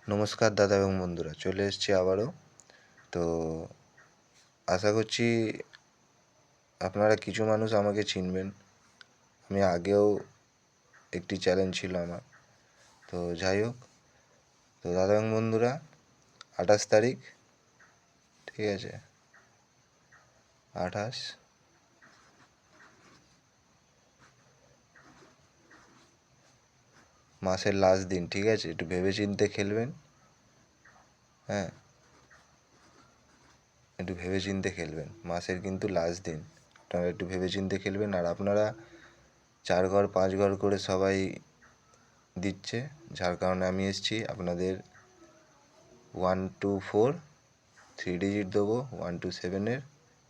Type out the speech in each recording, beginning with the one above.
নমস্কার দাদা এবং বন্ধুরা, চলে এসেছি আবারও। তো আশা করছি আপনারা কিছু মানুষ আমাকে চিনবেন। আমি আগেও একটি চ্যালেঞ্জ ছিল আমার। তো যাই হোক, তো দাদা এবং বন্ধুরা, 28 তারিখ, ঠিক আছে, 28 মাসের লাস্ট দিন, ঠিক আছে, একটু ভেবেচিন্তে খেলবেন। হ্যাঁ, একটু ভেবেচিন্তে খেলবেন, মাসের কিন্তু লাস্ট দিন, আপনারা একটু ভেবেচিন্তে খেলবেন। আর আপনারা 4 ঘর 5 ঘর করে সবাই দিচ্ছে, যার কারণে আমি এসেছি। আপনাদের 1 to 4 3 ডিজিট দেবো, 1 to 7-এর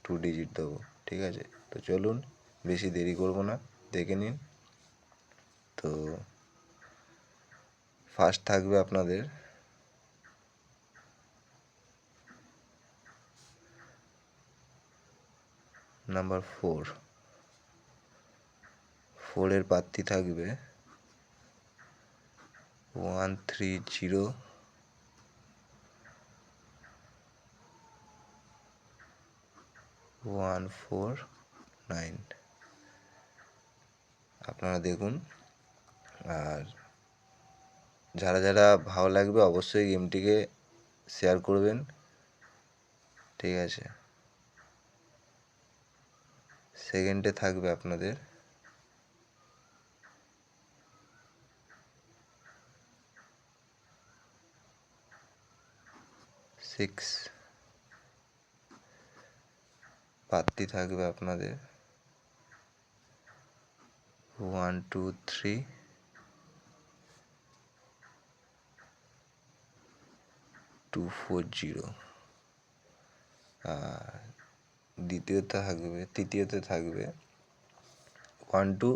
2 ডিজিট দেবো, ঠিক আছে। তো চলুন, বেশি দেরি করব না, দেখে নিন। তো ফার্স্ট থাকবে আপনাদের নাম্বার 4-এর প্রার্থী থাকবে 130149। আপনারা দেখুন। আর যারা যারা ভালো লাগবে অবশ্যই গেমটিকে শেয়ার করবেন, ঠিক আছে। সেকেন্ডে থাকবে আপনাদের 6, প্রার্থী থাকবে আপনাদের 1 2 3 240। আর তৃতীয়তে থাকবে 1 2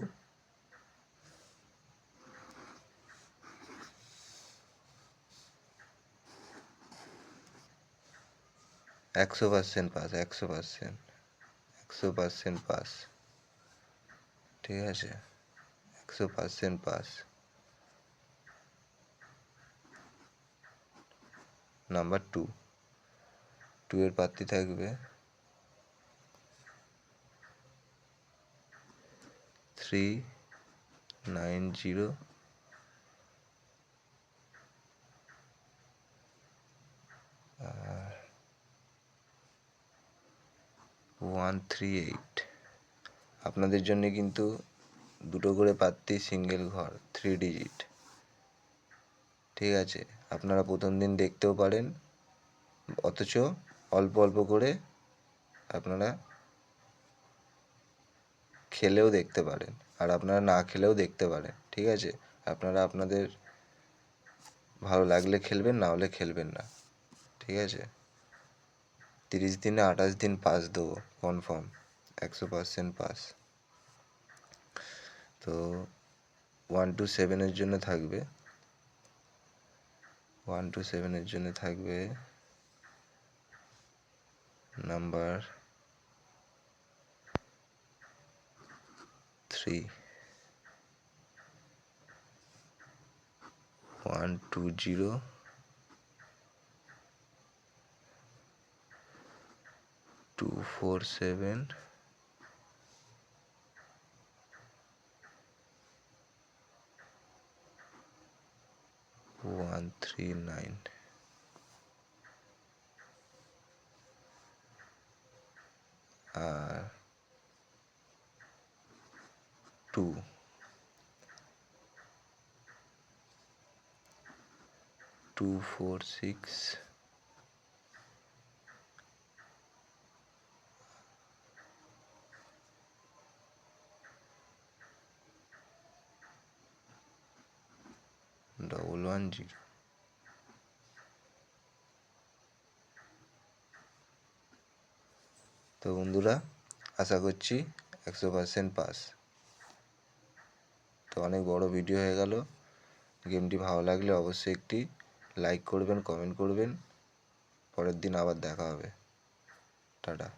100% পাস, 100% পাস, ঠিক আছে, 100% পাস। নাম্বার 2-এর প্রার্থী থাকবে 390 138। আপনাদের জন্য কিন্তু দুটো করে প্রার্থী, সিঙ্গেল ঘর, 3 ডিজিট, ঠিক আছে। আপনারা প্রথম দিন দেখতেও পারেন, অথচ অল্প অল্প করে আপনারা খেলেও দেখতে পারেন, আর আপনারা না খেলেও দেখতে পারেন, ঠিক আছে। আপনারা আপনাদের ভালো লাগলে খেলবেন, না হলে খেলবেন না, ঠিক আছে। 30 দিনে 28 দিন পাস দেবো, কনফার্ম, 100% পাস। তো 1 to 7-এর জন্য থাকবে 1 to 7-এর জন্য থাকবে নাম্বার 3 120 247 139। আর 2 246 110। তো বন্ধুরা, আশা করছি 100% পাস। তো অনেক বড় ভিডিও হয়ে গেল। গেমটি ভালো লাগলে অবশ্যই একটি লাইক করবেন, কমেন্ট করবেন। পরের দিন আবার দেখা হবে। টাটা।